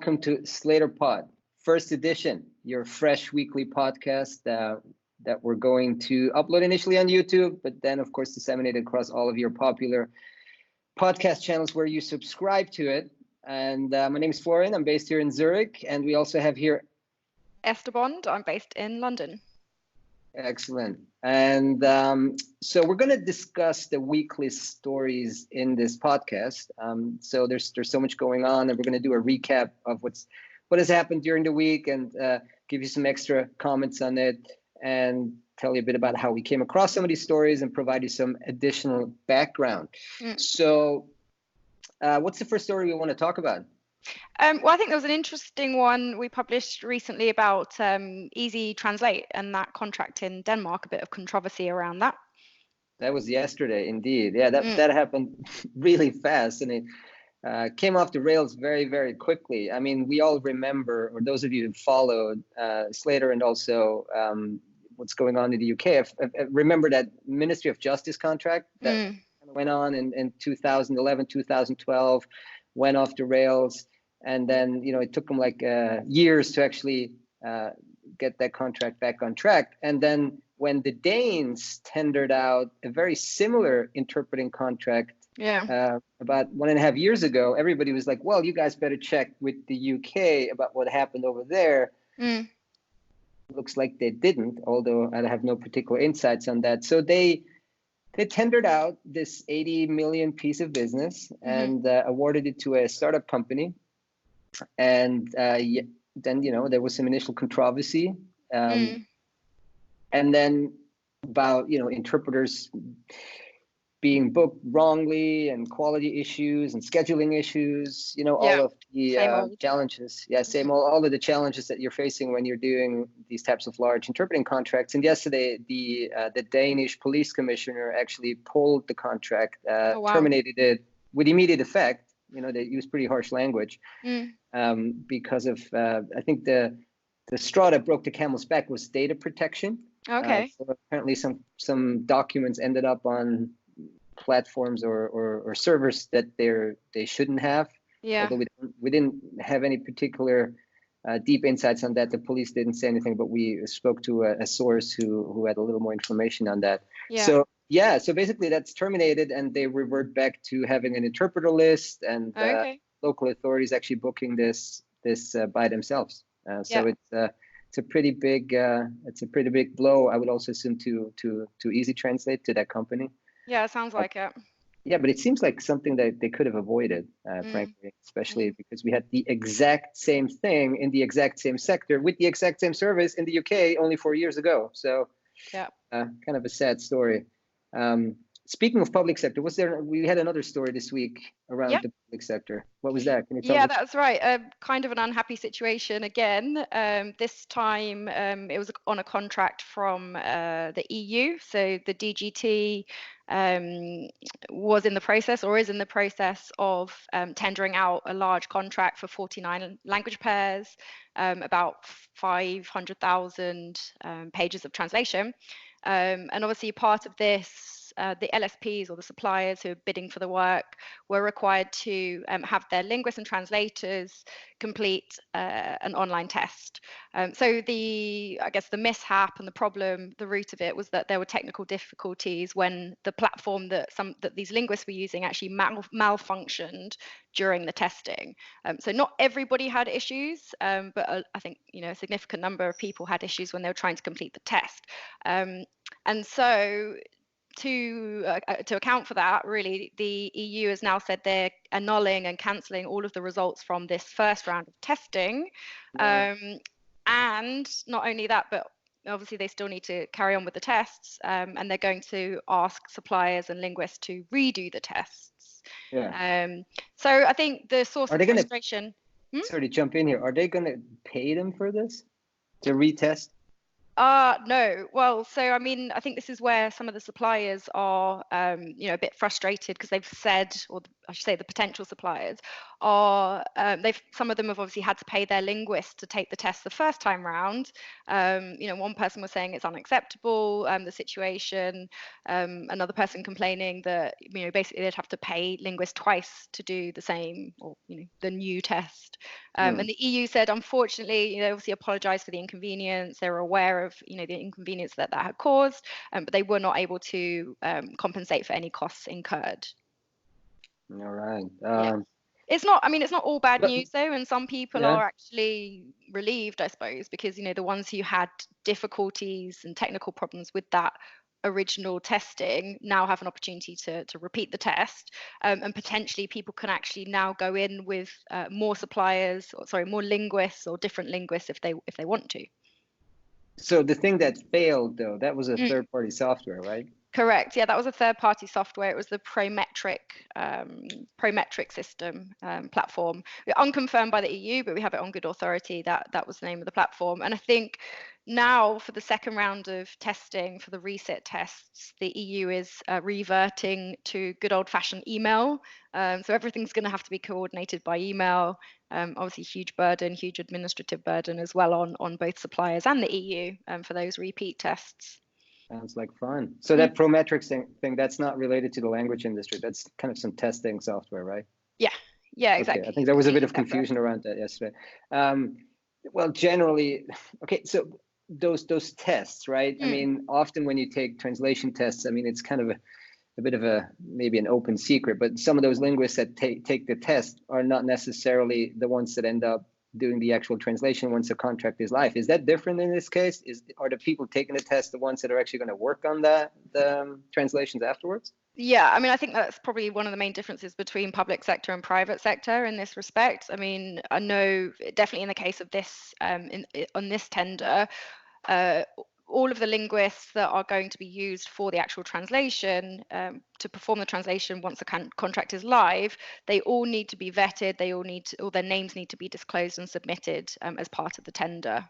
welcome to SlatorPod, first edition, your fresh weekly podcast that we're going to upload initially on YouTube, but then, of course, disseminate across all of your popular podcast channels where you subscribe to it. And my name is Florian. I'm based here in Zurich, and we also have here Esther. I'm based in London. Excellent. And so we're going to discuss the weekly stories in this podcast. So there's so much going on, and we're going to do a recap of what has happened during the week, and give you some extra comments on it, and tell you a bit about how we came across some of these stories and provide you some additional background. So what's the first story we want to talk about? Well, I think there was an interesting one we published recently about Easy Translate and that contract in Denmark, a bit of controversy around that. That was yesterday, indeed. Yeah, that happened really fast, and it came off the rails very, very quickly. I mean, we all remember, or those of you who followed Slator and also what's going on in the UK, remember that Ministry of Justice contract that went on in 2011, 2012, went off the rails. And then, it took them like years to actually get that contract back on track. And then when the Danes tendered out a very similar interpreting contract about 1.5 years ago, everybody was like, well, you guys better check with the UK about what happened over there. Looks like they didn't, although I have no particular insights on that. So they tendered out this 80 million piece of business and awarded it to a startup company. And then, there was some initial controversy. And then about, interpreters being booked wrongly and quality issues and scheduling issues, all of the challenges. Yeah, all of the challenges that you're facing when you're doing these types of large interpreting contracts. And yesterday, the Danish police commissioner actually pulled the contract, terminated it with immediate effect. They use pretty harsh language because of, I think the straw that broke the camel's back was data protection. Okay. So apparently some documents ended up on platforms or servers that they shouldn't have. Yeah. Although we didn't have any particular deep insights on that. The police didn't say anything, but we spoke to a source who had a little more information on that. Yeah. So basically that's terminated, and they revert back to having an interpreter list, and local authorities actually booking this by themselves. So it's a pretty big blow. I would also assume to Easy Translate, to that company. Yeah, it sounds like it. Yeah, but it seems like something that they could have avoided, frankly, especially because we had the exact same thing in the exact same sector with the exact same service in the UK only 4 years ago. So kind of a sad story. Speaking of public sector, we had another story this week around the public sector. What was that? Can you tell us? That's right. Kind of an unhappy situation again. This time it was on a contract from the EU. So the DGT was in the process, or is in the process of tendering out a large contract for 49 language pairs, about 500,000 pages of translation. And obviously part of this, the LSPs, or the suppliers who are bidding for the work, were required to have their linguists and translators complete an online test. So I guess the mishap and the problem, the root of it, was that there were technical difficulties when the platform that these linguists were using actually malfunctioned during the testing. So not everybody had issues, but I think a significant number of people had issues when they were trying to complete the test. And so to account for that, really, the EU has now said they're annulling and cancelling all of the results from this first round of testing. And not only that, but obviously they still need to carry on with the tests, and they're going to ask suppliers and linguists to redo the tests. So I think the source of frustration... Sorry to jump in here. Are they going to pay them for this, to retest? No. Well, so I mean, I think this is where some of the suppliers are, a bit frustrated because they've said, or I should say, the potential suppliers are, some of them have obviously had to pay their linguist to take the test the first time round. One person was saying it's unacceptable, the situation. Another person complaining that, basically they'd have to pay linguists twice to do the same, or the new test. And the EU said, unfortunately, they obviously apologized for the inconvenience. They were aware of, the inconvenience that had caused, but they were not able to compensate for any costs incurred. All right. Yeah. It's not all bad news though, and some people Yeah. are actually relieved, I suppose, because the ones who had difficulties and technical problems with that original testing now have an opportunity to repeat the test, and potentially people can actually now go in with more suppliers, more linguists or different linguists if they want to. So the thing that failed though, that was a third-party software, right? Correct. Yeah, that was a third-party software. It was the Prometric system platform. We're unconfirmed by the EU, but we have it on good authority. That was the name of the platform. And I think now for the second round of testing for the reset tests, the EU is reverting to good old-fashioned email. So everything's going to have to be coordinated by email. Obviously, huge administrative burden as well on both suppliers and the EU for those repeat tests. Sounds like fun. So that Prometrics thing, that's not related to the language industry. That's kind of some testing software, right? Yeah, exactly. Okay. I think there was a bit of confusion around that yesterday. Well, generally, okay, so those tests, right? I mean, often when you take translation tests, I mean, it's kind of a bit of maybe an open secret, but some of those linguists that take the test are not necessarily the ones that end up doing the actual translation once the contract is live. Is that different in this case? Are the people taking the test the ones that are actually going to work on the translations afterwards? Yeah, I mean, I think that's probably one of the main differences between public sector and private sector in this respect. I mean, I know definitely in the case of this, on this tender, all of the linguists that are going to be used for the actual translation, to perform the translation once the contract is live, they all need to be vetted. All their names need to be disclosed and submitted as part of the tender.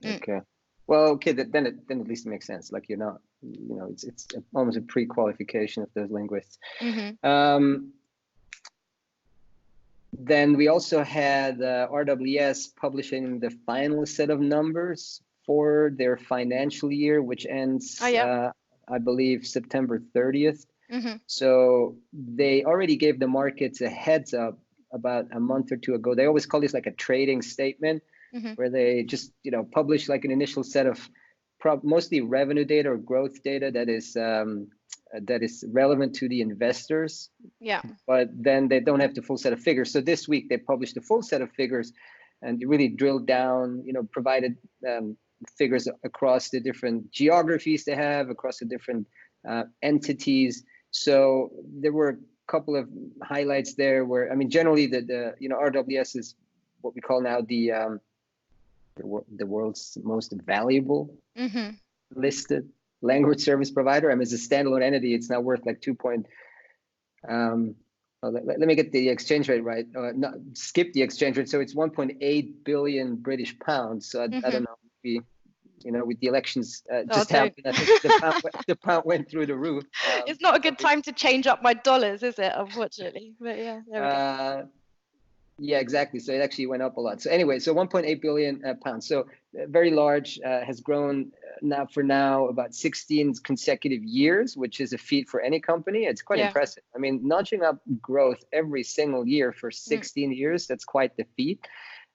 Okay. Well, okay, then at least it makes sense. Like you're not, it's almost a pre-qualification of those linguists. Then we also had RWS publishing the final set of numbers for their financial year, which ends, I believe, September 30th. So they already gave the markets a heads up about a month or two ago. They always call this like a trading statement, where they just publish like an initial set of mostly revenue data or growth data that is relevant to the investors. Yeah. But then they don't have the full set of figures. So this week they published the full set of figures and really drilled down, provided figures across the different geographies they have, across the different entities. So there were a couple of highlights there where, I mean, generally the RWS is what we call now the world's most valuable listed language service provider. I mean, as a standalone entity, it's now worth like let me get the exchange rate right. Skip the exchange rate. So it's 1.8 billion British pounds. So I don't know, with the elections just happened, I think the pound went through the roof. It's not a good time to change up my dollars, is it? Unfortunately, but yeah, there we go. Yeah, exactly. So it actually went up a lot. So anyway, so 1.8 billion pounds. So very large, has grown now about 16 consecutive years, which is a feat for any company. It's quite impressive. I mean, notching up growth every single year for 16 years, that's quite the feat.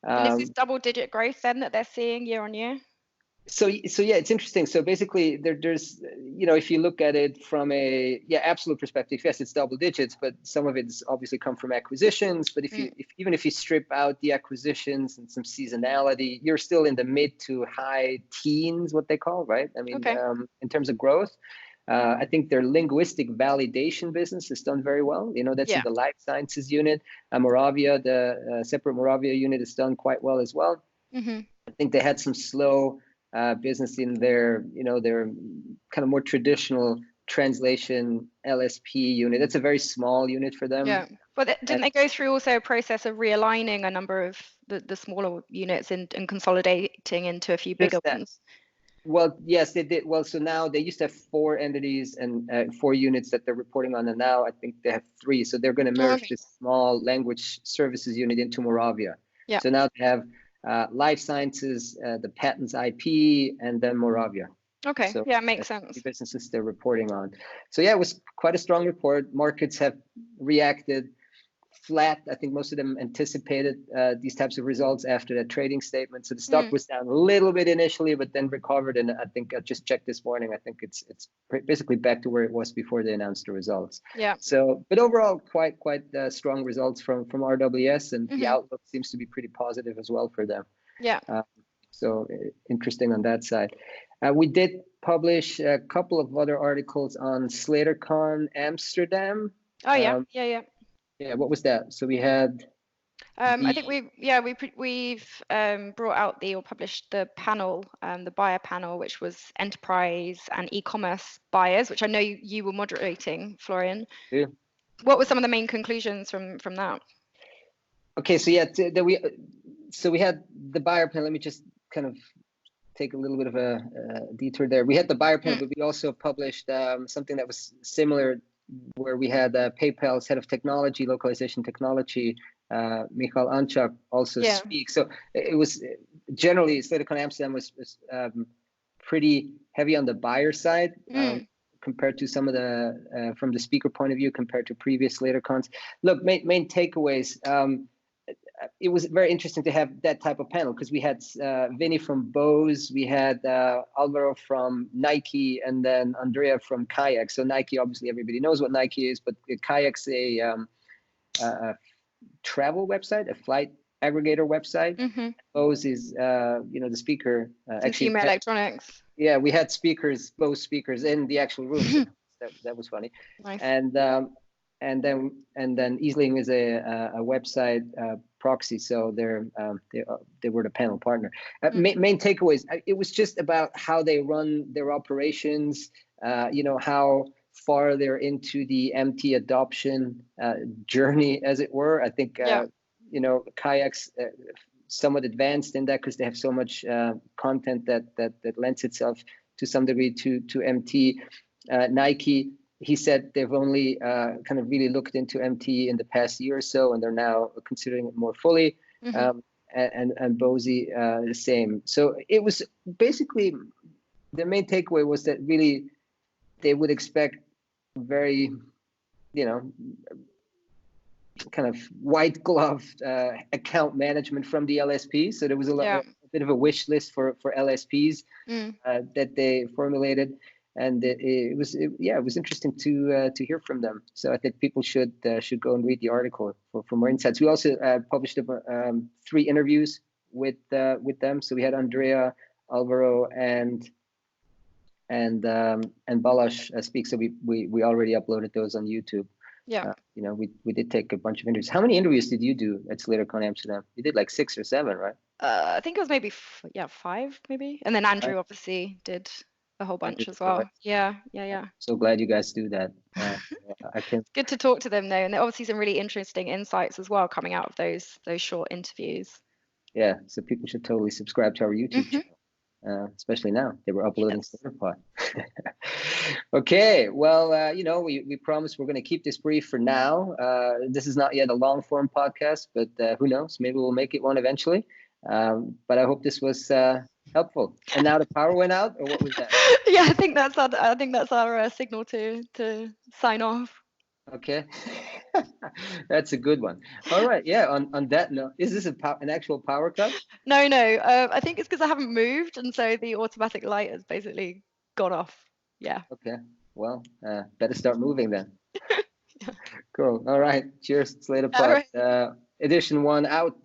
And is this double-digit growth then that they're seeing year on year? So yeah, it's interesting. So basically, there's if you look at it from a absolute perspective, yes, it's double digits, but some of it's obviously come from acquisitions. But even if you strip out the acquisitions and some seasonality, you're still in the mid to high teens, what they call, right? I mean, in terms of growth, I think their linguistic validation business has done very well. That's in the life sciences unit. Moravia, the separate Moravia unit, has done quite well as well. I think they had some slow business in their kind of more traditional translation LSP unit. That's a very small unit for them. Yeah. But didn't they go through also a process of realigning a number of the smaller units and consolidating into a few bigger ones? Well, yes, they did. Well, so now they used to have 4 entities and 4 units that they're reporting on, and now I think they have 3. So they're going to merge this small language services unit into Moravia. Yeah. So now they have life sciences, the patents IP, and then Moravia. Okay. So yeah, makes sense. The businesses they're reporting on. So yeah, it was quite a strong report. Markets have reacted flat. I think most of them anticipated these types of results after that trading statement. So the stock was down a little bit initially, but then recovered. And I think I just checked this morning. I think it's basically back to where it was before they announced the results. Yeah. So, but overall, quite strong results from RWS, and the outlook seems to be pretty positive as well for them. Yeah. So interesting on that side. We did publish a couple of other articles on SlatorCon Amsterdam. Oh yeah, yeah. Yeah, what was that? So we had. I think we've brought out or published the panel, the buyer panel, which was enterprise and e-commerce buyers, which I know you were moderating, Florian. Yeah. What were some of the main conclusions from that? Okay, so yeah, we had the buyer panel. Let me just kind of take a little bit of a detour there. We had the buyer panel, but we also published something that was similar, where we had PayPal's head of technology, localization technology, Michal Ančák, also speak. So it was generally SlatorCon Amsterdam was pretty heavy on the buyer side compared to some of the from the speaker point of view compared to previous SlatorCons. Look, main takeaways. It was very interesting to have that type of panel because we had Vinny from Bose, we had Alvaro from Nike, and then Andrea from Kayak. So Nike, obviously everybody knows what Nike is, but Kayak's a travel website, a flight aggregator website. Bose is, the speaker. Consumer electronics. Yeah, we had Bose speakers in the actual room. So that was funny. Nice. And then Easling is a website proxy, so they were the panel partner. Main takeaways. It was just about how they run their operations. How far they're into the MT adoption journey, as it were. I think Kayak's somewhat advanced in that because they have so much content that lends itself to some degree to MT. Nike. He said they've only kind of really looked into MT in the past year or so, and they're now considering it more fully. And Bose the same. So it was basically the main takeaway was that really they would expect very, kind of white gloved account management from the LSP. So there was a bit of a wish list for LSPs that they formulated. And it was interesting to hear from them. So I think people should go and read the article for more insights. We also published 3 interviews with them. So we had Andrea, Alvaro, and Balázs speak. So we already uploaded those on YouTube. Yeah. We did take a bunch of interviews. How many interviews did you do at SlatorCon Amsterdam? You did like 6 or 7, right? I think it was maybe 5, maybe. And then Andrew obviously did a whole bunch as well. Yeah. So glad you guys do that. It's good to talk to them though, and there are obviously some really interesting insights as well coming out of those short interviews. Yeah, so people should totally subscribe to our YouTube channel, especially now they were uploading SlatorPod. Okay, well, we promised we're going to keep this brief for now. This is not yet a long form podcast, but who knows? Maybe we'll make it one eventually. But I hope this was helpful. And now the power went out, or what was that? Yeah, I think that's our signal to sign off. Okay, that's a good one. All right, yeah. On that note, is this an actual power cut? No. I think it's because I haven't moved, and so the automatic light has basically gone off. Yeah. Okay. Well, better start moving then. Cool. All right. Cheers, SlatorPod. Edition 1 out.